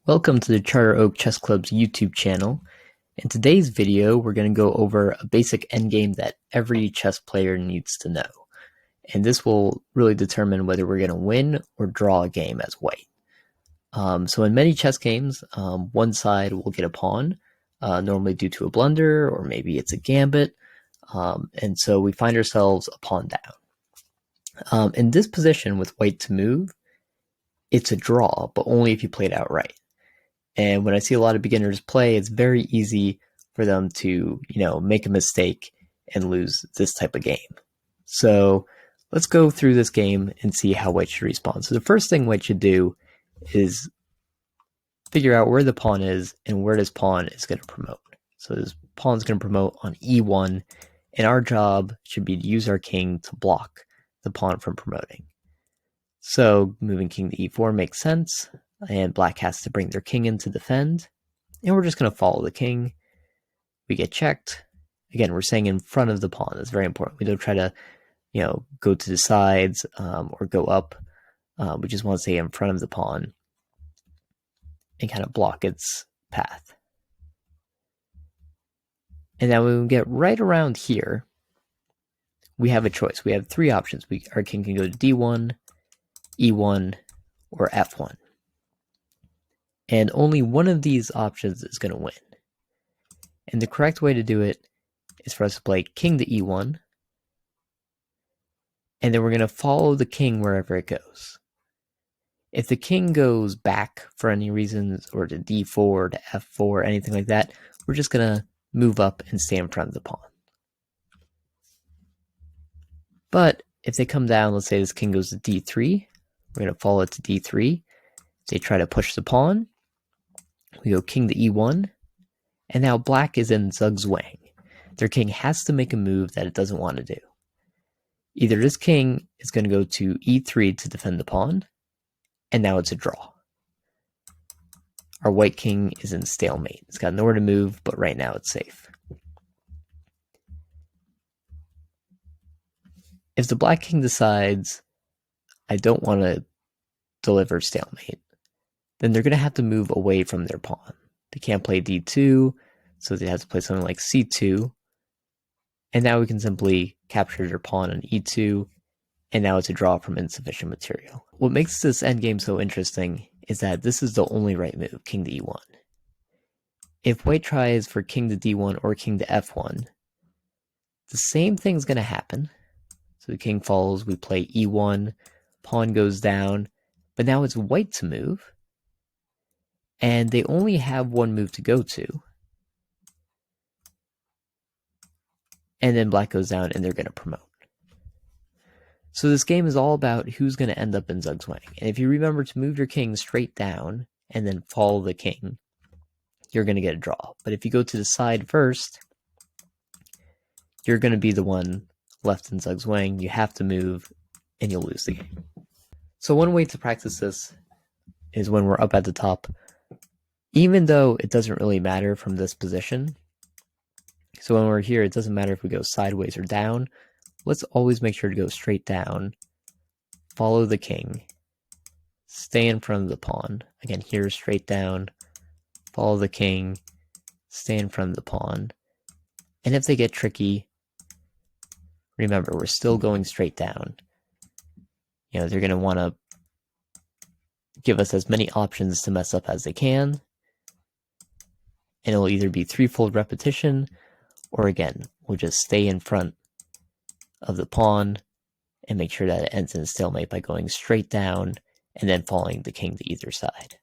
Welcome to the Charter Oak Chess Club's YouTube channel. In today's video, we're going to go over a basic endgame that every chess player needs to know. And this will really determine whether we're going to win or draw a game as white. So in many chess games, one side will get a pawn, normally due to a blunder, or maybe it's a gambit. And so we find ourselves a pawn down. In this position with white to move, it's a draw, but only if you play it outright. And when I see a lot of beginners play, it's very easy for them to, make a mistake and lose this type of game. So let's go through this game and see how white should respond. So the first thing white should do is figure out where the pawn is and where this pawn is going to promote. So this pawn is going to promote on e1, and our job should be to use our king to block the pawn from promoting. So moving king to e4 makes sense, and black has to bring their king in to defend, and we're just going to follow the king. We get checked. Again, we're staying in front of the pawn. That's very important. We don't try to, go to the sides or go up. We just want to stay in front of the pawn and kind of block its path. And now when we get right around here, we have a choice. We have three options. Our king can go to d1, e1, or f1. And only one of these options is going to win. And the correct way to do it is for us to play king to e1, and then we're going to follow the king wherever it goes. If the king goes back for any reasons, or to d4, to f4, anything like that, we're just going to move up and stay in front of the pawn. But if they come down, let's say this king goes to d3, we're going to follow it to d3. They try to push the pawn. We go king to e1, and now black is in zugzwang. Their king has to make a move that it doesn't want to do. Either this king is going to go to e3 to defend the pawn, and now it's a draw. Our white king is in stalemate. It's got nowhere to move, but right now it's safe. If the black king decides, I don't want to deliver stalemate, then they're going to have to move away from their pawn. They can't play d2, so they have to play something like c2. And now we can simply capture their pawn on e2, and now it's a draw from insufficient material. What makes this endgame so interesting is that this is the only right move, king to e1. If white tries for king to d1 or king to f1, the same thing's going to happen. So the king falls, we play e1, pawn goes down, but now it's white to move, and they only have one move to go to. And then black goes down, and they're going to promote. So this game is all about who's going to end up in zugzwang. And if you remember to move your king straight down and then follow the king, you're going to get a draw. But if you go to the side first, you're going to be the one left in zugzwang. You have to move, and you'll lose the game. So one way to practice this is when we're up at the top, even though it doesn't really matter from this position. So when we're here, it doesn't matter if we go sideways or down. Let's always make sure to go straight down, follow the king, stay in front of the pawn. Again, here, straight down, follow the king, stay in front of the pawn. And if they get tricky, remember, we're still going straight down. They're going to want to give us as many options to mess up as they can. And it'll either be threefold repetition, or again, we'll just stay in front of the pawn and make sure that it ends in a stalemate by going straight down and then following the king to either side.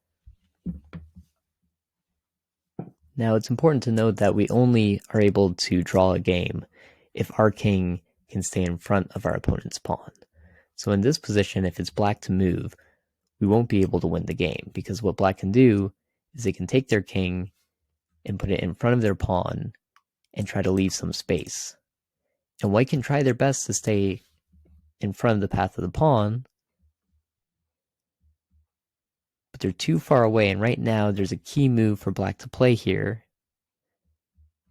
Now, it's important to note that we only are able to draw a game if our king can stay in front of our opponent's pawn. So in this position, if it's black to move, we won't be able to win the game, because what black can do is they can take their king and put it in front of their pawn and try to leave some space. And white can try their best to stay in front of the path of the pawn, but they're too far away, and right now there's a key move for black to play here,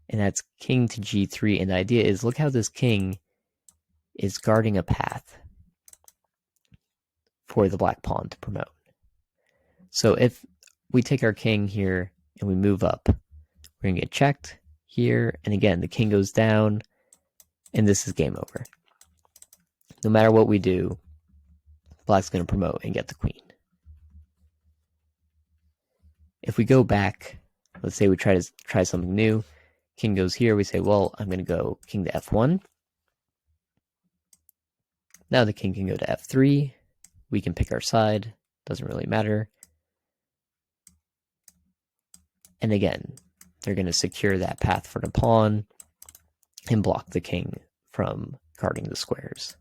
and that's king to g3, and the idea is, look how this king is guarding a path for the black pawn to promote. So if we take our king here and we move up. We're going to get checked here, and again, the king goes down, and this is game over. No matter what we do, black's going to promote and get the queen. If we go back, let's say we try something new, king goes here, we say, well, I'm going to go king to f1. Now the king can go to f3. We can pick our side, doesn't really matter. And again, they're going to secure that path for the pawn and block the king from guarding the squares.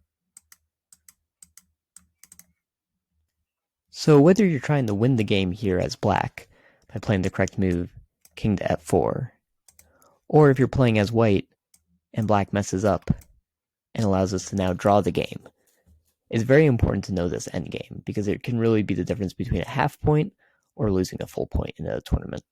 So whether you're trying to win the game here as black by playing the correct move, king to f4, or if you're playing as white and black messes up and allows us to now draw the game, it's very important to know this endgame because it can really be the difference between a half point or losing a full point in a tournament.